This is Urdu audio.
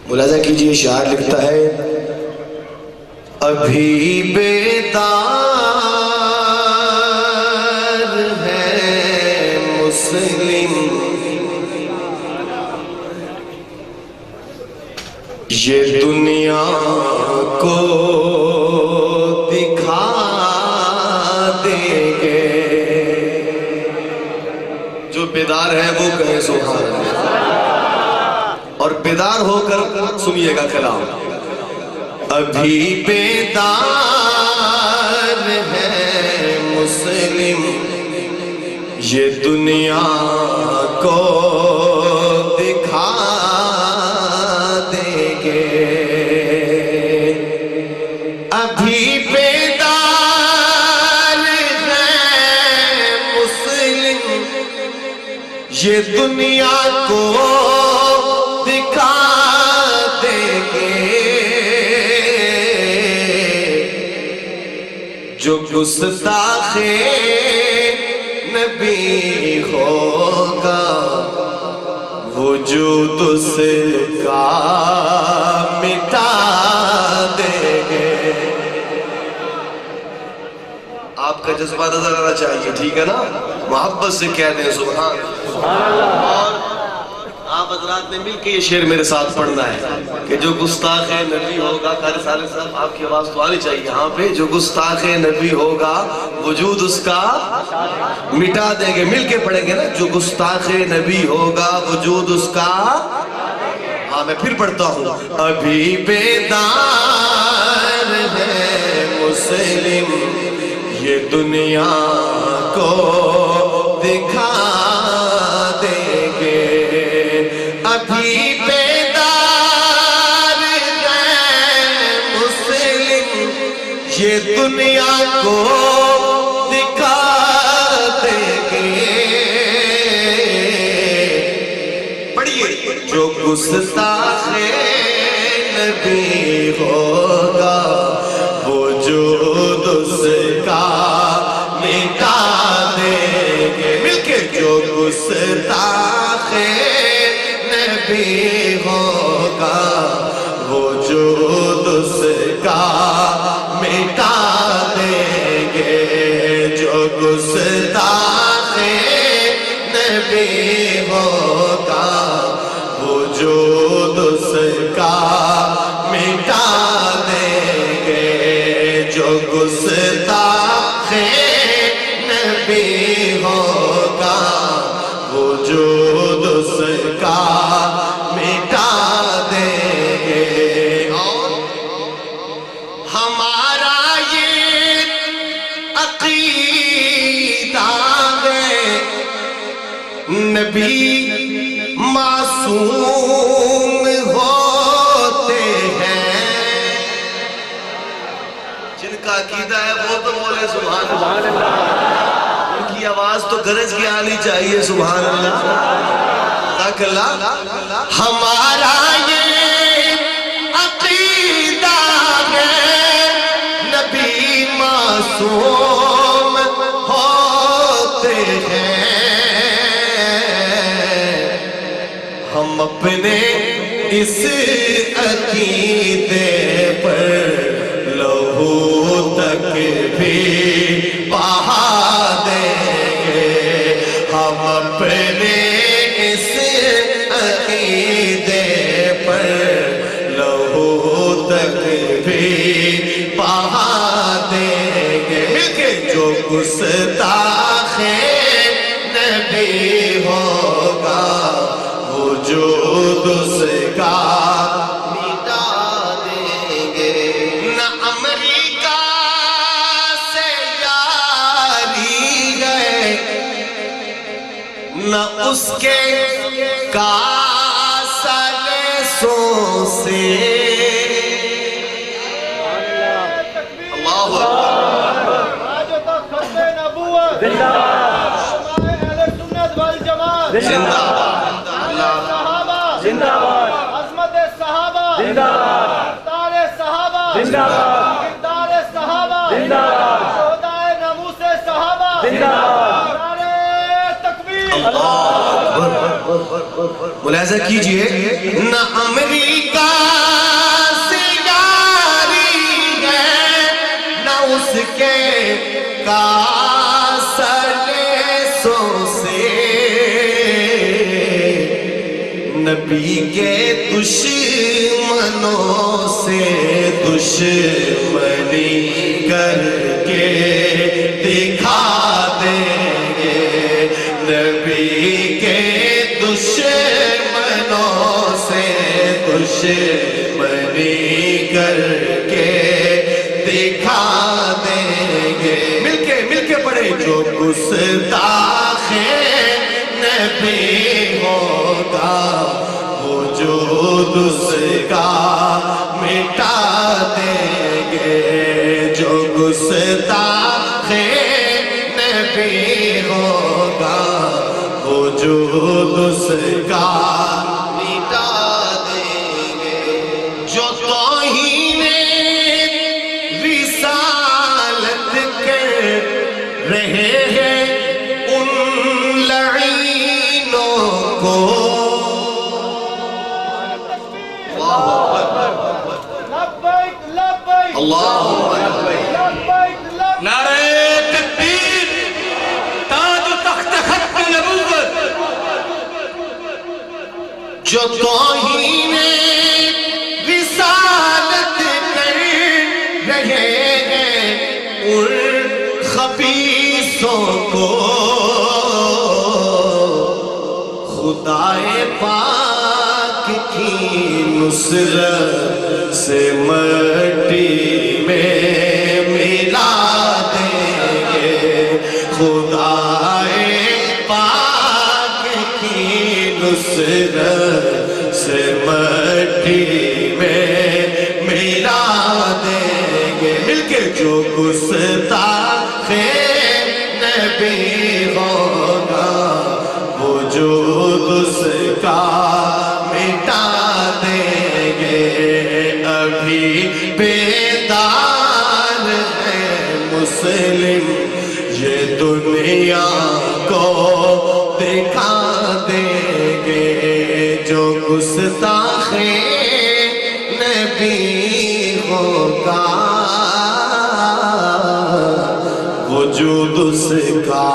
ملاحظہ کیجئے، شاعر لکھتا ہے ابھی بیدار ہے مسلم، یہ دنیا کو دکھا دیں گے۔ جو بیدار ہے وہ کہے سبحان اللہ، اور بیدار ہو کر سنیے گا کلام۔ ابھی بیدار ہے مسلم، یہ دنیا کو دکھا دیں گے۔ ابھی بیدار ہے مسلم، یہ دنیا کو دکھا دیں گے۔ جو گستاخ نبی ہوگا وجود اس کا مٹا دیں گے۔ آپ کا جذبہ نظر آنا چاہیے، ٹھیک ہے نا؟ محبت سے کہہ دیں سبحان اللہ۔ اور آپ حضرات نے مل کے یہ شعر میرے ساتھ پڑھنا ہے کہ جو گستاخ نبی ہوگا، قاری صالح صاحب آپ کی آواز تو آنی چاہیے یہاں پہ، جو گستاخ نبی ہوگا وجود اس کا مٹا دیں گے۔ مل کے پڑھیں گے نا، جو گستاخ نبی ہوگا وجود اس کا۔ ہاں میں پھر پڑھتا ہوں، ابھی بیدار ہے مسلم، یہ دنیا کو دکھا دیں گے۔ ابھی بیدار ہے مسلم، یہ دنیا کو دکھا دیں گے۔ پڑھیے، جو گستاخ نبی ہوگا وجود اس کا مٹا دیں گے۔ مل کے، جو گستاخ نبی ہوگا وجود اس کا مٹا دیں گے۔ جو گستاخ نبی ہوگا وجود اس کا مٹا دیں گے۔ جو گستاخ نبی ہوگا وجود اس کا مٹا دیں گے۔ اور ہمارا یہ عقیدہ ہے نبی معصوم ہوتے ہیں۔ جن کا عقیدہ ہے وہ تو بولے سبحان اللہ، ان کی آواز تو گرج کے آنی چاہیے سبحان اللہ۔ ہمارا یہ عقیدہ ہے نبی معصوم ہوتے ہیں۔ ہم اپنے اس عقیدے پر لہو تک بھی بہا دیں گے۔ ہم اپنے اس عقیدے پر لہو تک بھی بہا دیں گے۔ مل کے، جو گستاخ نبی ہوگا وجود اس کا مٹا دیں گے۔ نہ امریکہ سے یاری ہے، نہ اس کے کاسلسوں سے۔ اللہ اکبر، زندہ زندہ زندہ باد، عظمت صحابہ زندہ باد، کردار صحابہ زندہ باد، کردار صحابہ زندہ باد، شہدائے ناموس صحابہ زندہ باد، نعرہ تکبیر، اللہ اکبر۔ ملاحظہ کیجئے، نہ امریکہ سے یاری ہے، نہ اس کے کاسلیسوں سے، نبی کے دشمنوں سے دشمنی کر کے دکھا دیں گے، نبی کے دشمنوں سے دشمنی کر کے دکھا دیں گے۔ مل کے پڑھے، جو گستاخ نبی ہوگا وجود اس کا مٹا دیں گے، جو گستاخ نبی ہوگا وجود اس کا مٹا دیں گے، جو توہین رسالت کر رہے ہیں ان لعینوں کو، اللہم نعرہ تکبیر، تاج و تخت ختم نبوت، جو توہین رسالت کر رہے ہیں ان خبیثوں کو، خدائے پاک کی نصرت سے مٹی میں ملا دیں گے، خدائے پاک کی نصرت سے مٹی میں ملا دیں گے، مل کے، جو گستاخ نبی ہوگا وجود اس کا مٹا دیں گے، ابھی بیدار ہے مسلم یہ دنیا کو دکھا دیں گے، جو گستاخ نبی ہوگا وجود اس کا